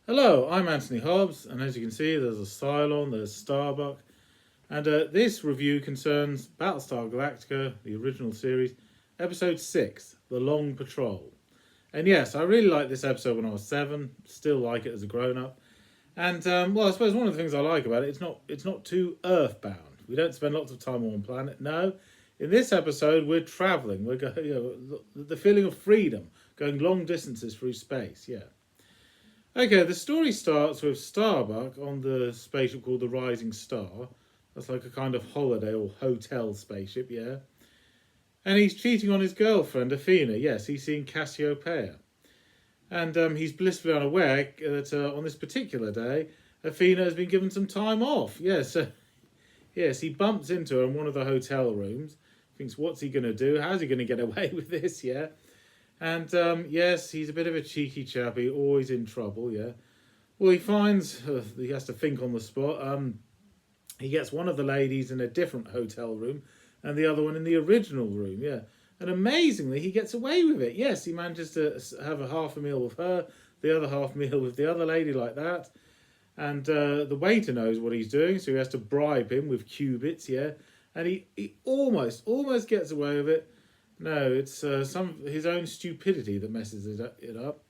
Hello, I'm Anthony Hobbs, and as you can see, there's a Cylon, there's Starbuck, and this review concerns Battlestar Galactica, the original series, Episode 6, The Long Patrol. And yes, I really liked this episode when I was 7, still like it as a grown-up. And, well, I suppose one of the things I like about it, it's not too earthbound. We don't spend lots of time on one planet, no. In this episode, we're travelling, we're going, the feeling of freedom, going long distances through space, yeah. Okay, the story starts with Starbuck on the spaceship called the Rising Star. That's like a kind of holiday or hotel spaceship, yeah. And he's cheating on his girlfriend, Athena. Yes, he's seeing Cassiopeia. And he's blissfully unaware that on this particular day, Athena has been given some time off. Yes, yes, he bumps into her in one of the hotel rooms. Thinks, what's he going to do? How's he going to get away with this, yeah? And yes, he's a bit of a cheeky chappy, always in trouble, yeah. Well, he finds, he has to think on the spot, he gets one of the ladies in a different hotel room and the other one in the original room, yeah. And amazingly, he gets away with it. Yes, he manages to have a half a meal with her, the other half meal with the other lady like that. And the waiter knows what he's doing, so he has to bribe him with qubits, yeah. And he almost gets away with it. No, it's his own stupidity that messes it up.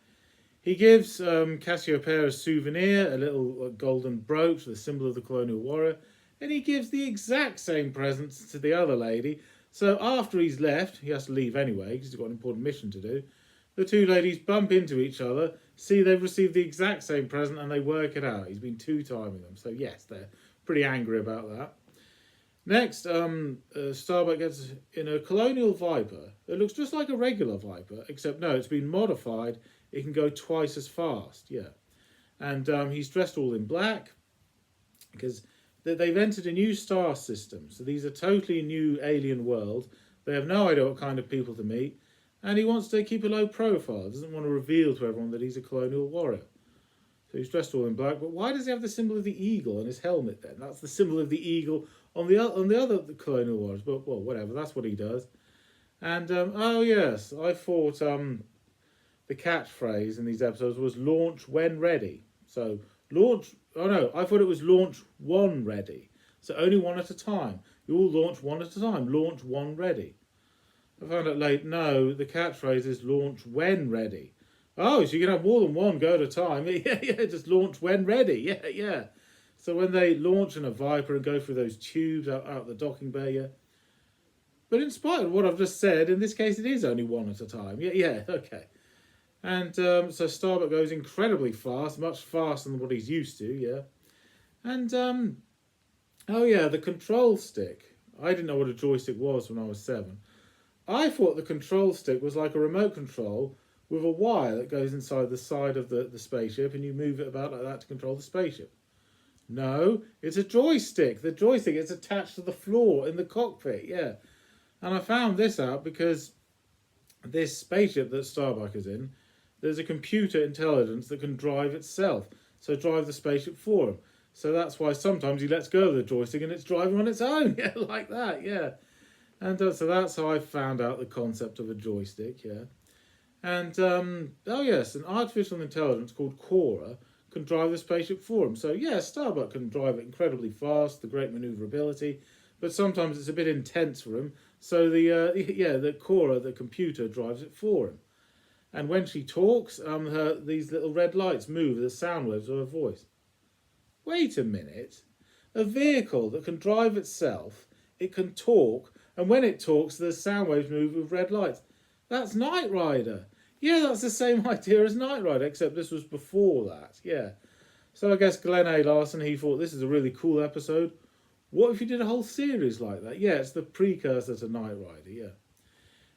He gives Cassiopeia a souvenir, a little golden brooch, the symbol of the colonial warrior, and he gives the exact same presents to the other lady. So after he's left, he has to leave anyway because he's got an important mission to do. The two ladies bump into each other, see they've received the exact same present, and they work it out. He's been two-timing them. So yes, they're pretty angry about that. Next, Starbuck gets in a Colonial Viper. It looks just like a regular Viper, except no, it's been modified. It can go twice as fast, yeah. And he's dressed all in black because they've entered a new star system. So these are totally new alien worlds. They have no idea what kind of people to meet. And he wants to keep a low profile. Doesn't want to reveal to everyone that he's a colonial warrior. So he's dressed all in black. But why does he have the symbol of the eagle on his helmet then? That's the symbol of the eagle on the other colonial warriors. But, well, whatever. That's what he does. And, oh, yes, I thought the catchphrase in these episodes was launch when ready. So, launch... Oh, no, I thought it was launch one ready. So only one at a time. You all launch one at a time. Launch one ready. I found out late, no, the catchphrase is launch when ready. Oh, so you can have more than one go at a time. Yeah, just launch when ready. Yeah. So when they launch in a Viper and go through those tubes out the docking bay, yeah. But in spite of what I've just said, in this case it is only one at a time. Yeah, okay. And so Starbuck goes incredibly fast, much faster than what he's used to, yeah. And, oh yeah, the control stick. I didn't know what a joystick was when I was 7. I thought the control stick was like a remote control with a wire that goes inside the side of the spaceship and you move it about like that to control the spaceship. No, it's a joystick. The joystick is attached to the floor in the cockpit, yeah. And I found this out because this spaceship that Starbuck is in, there's a computer intelligence that can drive itself. So drive the spaceship for him. So that's why sometimes he lets go of the joystick and it's driving on its own, yeah, like that, yeah. And so that's how I found out the concept of a joystick, yeah. And, oh yes, an artificial intelligence called Cora can drive the spaceship for him. So, yeah, Starbuck can drive it incredibly fast, the great manoeuvrability, but sometimes it's a bit intense for him. So, the Cora, the computer, drives it for him. And when she talks, these little red lights move the sound waves of her voice. Wait a minute. A vehicle that can drive itself, it can talk, and when it talks, the sound waves move with red lights. That's Knight Rider. Yeah, that's the same idea as Knight Rider, except this was before that, yeah. So I guess Glenn A. Larson, he thought this is a really cool episode. What if you did a whole series like that? Yeah, it's the precursor to Knight Rider, yeah.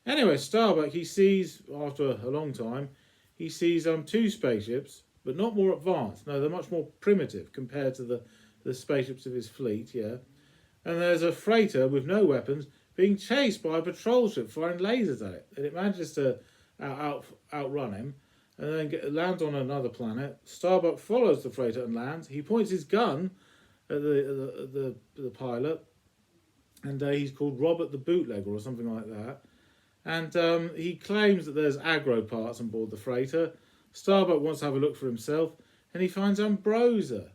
Anyway, Starbuck, he sees, after a long time, he sees two spaceships, but not more advanced. No, they're much more primitive compared to the spaceships of his fleet, yeah. And there's a freighter with no weapons being chased by a patrol ship firing lasers at it. And it manages to outrun him and then lands on another planet. Starbuck follows the freighter and lands. He points his gun at the pilot, and he's called Robert the Bootlegger or something like that. And he claims that there's aggro parts on board the freighter. Starbuck wants to have a look for himself, and he finds ambrosia.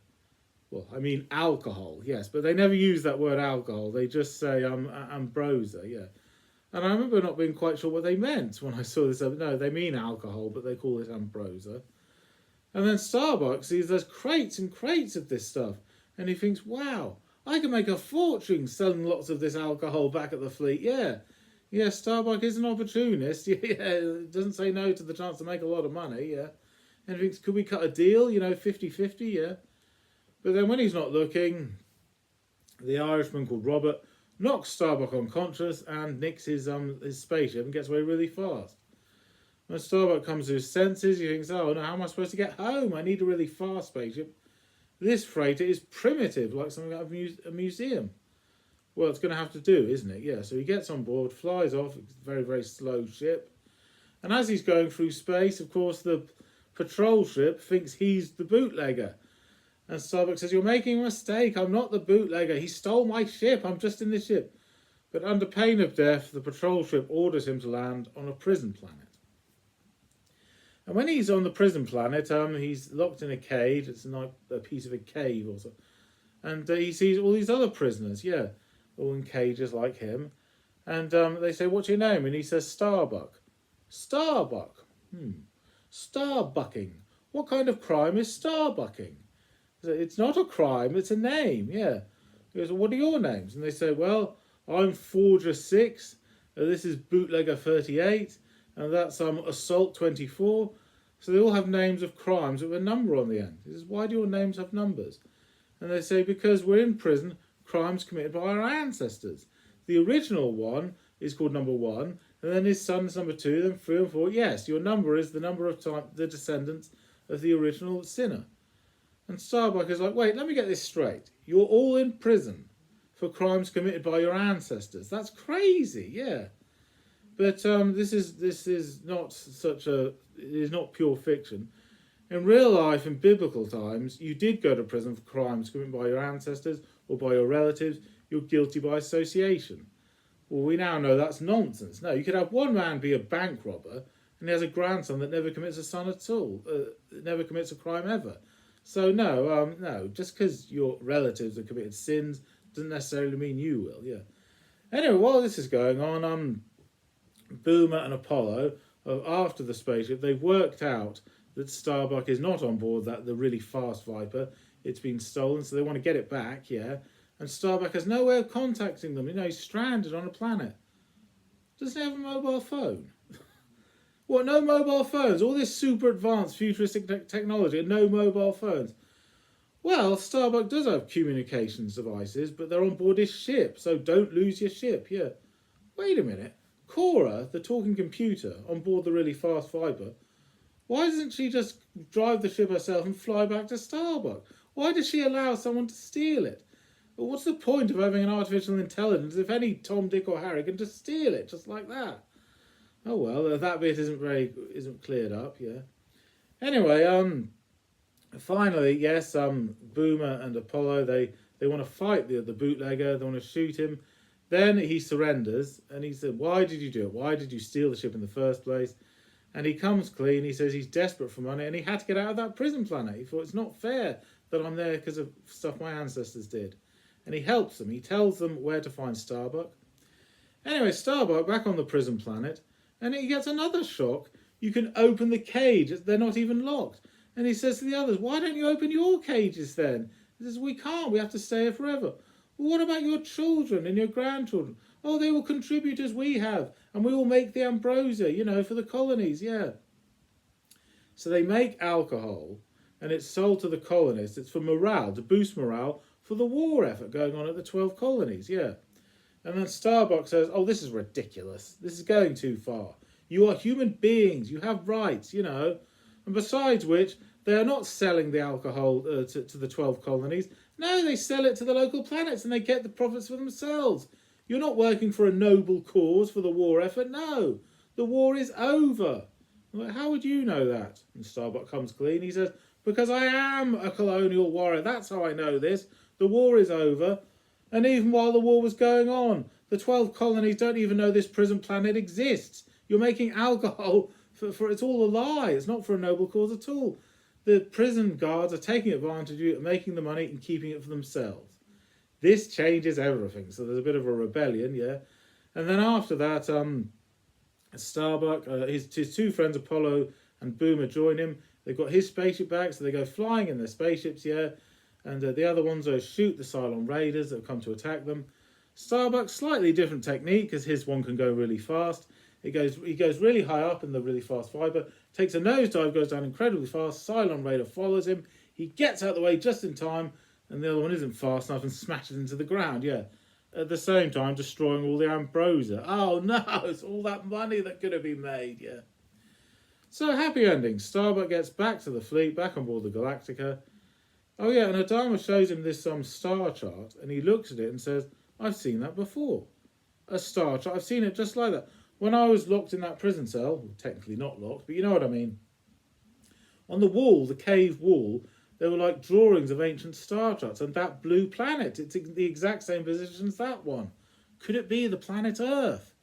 Well, I mean alcohol, yes, but they never use that word alcohol. They just say ambrosia, yeah. And I remember not being quite sure what they meant when I saw this. No, they mean alcohol, but they call it ambrosia. And then Starbuck sees there's crates and crates of this stuff, and he thinks, wow, I can make a fortune selling lots of this alcohol back at the fleet. Yeah, Starbuck is an opportunist. Yeah, doesn't say no to the chance to make a lot of money, yeah. And he thinks, could we cut a deal, 50-50, yeah. But then when he's not looking, the Irishman called Robert knocks Starbuck unconscious and nicks his spaceship and gets away really fast. When Starbuck comes to his senses, he thinks, oh no, how am I supposed to get home? I need a really fast spaceship. This freighter is primitive, like something out of a museum. Well, it's going to have to do, isn't it? Yeah, so he gets on board, flies off, it's a very, very slow ship. And as he's going through space, of course, the patrol ship thinks he's the bootlegger. And Starbuck says, you're making a mistake. I'm not the bootlegger. He stole my ship. I'm just in the ship. But under pain of death, the patrol ship orders him to land on a prison planet. And when he's on the prison planet, he's locked in a cage. It's like a piece of a cave or so. And he sees all these other prisoners, all in cages like him. And they say, what's your name? And he says, Starbuck. Starbuck? Starbucking. What kind of crime is starbucking? It's not a crime, it's a name, yeah. He goes, well, what are your names? And they say, well, I'm Forger 6, this is Bootlegger 38, and that's Assault 24. So they all have names of crimes with a number on the end. He says, why do your names have numbers? And they say, because we're in prison, crimes committed by our ancestors. The original one is called number 1, and then his son's number 2, then 3 and 4. Yes, your number is the number of the descendants of the original sinner. And Starbuck is like, wait, let me get this straight. You're all in prison for crimes committed by your ancestors. That's crazy, yeah. But this is not it is not pure fiction. In real life, in biblical times, you did go to prison for crimes committed by your ancestors or by your relatives. You're guilty by association. Well, we now know that's nonsense. No, you could have one man be a bank robber and he has a grandson that never commits a son at all, never commits a crime ever. So no, just because your relatives have committed sins doesn't necessarily mean you will, yeah. Anyway, while this is going on, Boomer and Apollo, after the spaceship, they've worked out that Starbuck is not on board the really fast Viper. It's been stolen, so they want to get it back, yeah. And Starbuck has no way of contacting them. He's stranded on a planet. Doesn't he have a mobile phone? What, no mobile phones? All this super advanced futuristic technology and no mobile phones? Well, Starbuck does have communications devices, but they're on board his ship, so don't lose your ship, yeah. Wait a minute. Cora, the talking computer, on board the really fast Viper, why doesn't she just drive the ship herself and fly back to Starbuck? Why does she allow someone to steal it? Well, what's the point of having an artificial intelligence if any Tom, Dick or Harry can just steal it, just like that? Oh well, that bit isn't cleared up, yeah. Anyway, finally, yes, Boomer and Apollo, they want to fight the bootlegger, they want to shoot him. Then he surrenders, and he said, why did you do it? Why did you steal the ship in the first place? And he comes clean, he says he's desperate for money, and he had to get out of that prison planet. He thought, it's not fair that I'm there because of stuff my ancestors did. And he helps them, he tells them where to find Starbuck. Anyway, Starbuck back on the prison planet, and he gets another shock. You can open the cage. They're not even locked. And he says to the others, why don't you open your cages then? He says, we can't. We have to stay here forever. Well, what about your children and your grandchildren? Oh, they will contribute as we have. And we will make the ambrosia, for the colonies, yeah. So they make alcohol, and it's sold to the colonists. It's for morale, to boost morale for the war effort going on at the 12 colonies, yeah. And then Starbuck says, oh, this is ridiculous. This is going too far. You are human beings. You have rights, And besides which, they are not selling the alcohol to the 12 colonies. No, they sell it to the local planets and they get the profits for themselves. You're not working for a noble cause for the war effort. No, the war is over. I'm like, how would you know that? And Starbuck comes clean. He says, because I am a colonial warrior. That's how I know this. The war is over. And even while the war was going on, the 12 colonies don't even know this prison planet exists. You're making alcohol for it's all a lie. It's not for a noble cause at all. the prison guards are taking advantage of you and making the money and keeping it for themselves. This changes everything. So there's a bit of a rebellion, yeah. And then after that, Starbuck, his two friends, Apollo and Boomer, join him. They've got his spaceship back, so they go flying in their spaceships, yeah. And the other ones shoot the Cylon Raiders that have come to attack them. Starbuck, slightly different technique, because his one can go really fast. He goes really high up in the really fast fibre, takes a nosedive, goes down incredibly fast. Cylon Raider follows him. He gets out of the way just in time, and the other one isn't fast enough and smashes into the ground, yeah. At the same time, destroying all the ambrosia. Oh no, it's all that money that could have been made, yeah. So, happy ending. Starbuck gets back to the fleet, back on board the Galactica. Oh yeah, and Adama shows him this star chart, and he looks at it and says, I've seen that before. A star chart, I've seen it just like that. When I was locked in that prison cell, well, technically not locked, but you know what I mean. On the wall, the cave wall, there were like drawings of ancient star charts, and that blue planet, it's in the exact same position as that one. Could it be the planet Earth?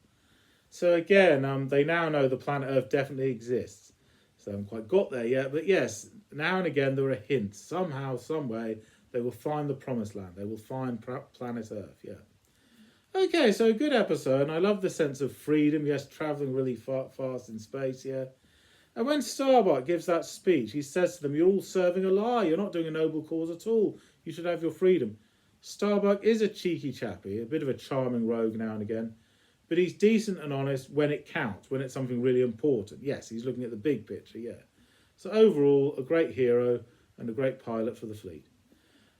So again, they now know the planet Earth definitely exists. So I haven't quite got there yet, but yes, now and again there are hints. Somehow, some way, they will find the promised land. They will find planet Earth, yeah. Okay, so good episode, and I love the sense of freedom. Yes, travelling really fast in space, yeah. And when Starbuck gives that speech, he says to them, you're all serving a lie. You're not doing a noble cause at all. You should have your freedom. Starbuck is a cheeky chappy, a bit of a charming rogue now and again. But he's decent and honest when it counts, when it's something really important. Yes, he's looking at the big picture, yeah. So overall, a great hero and a great pilot for the fleet.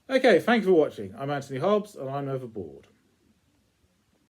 Okay, thank you for watching. I'm Anthony Hobbs, and I'm overboard.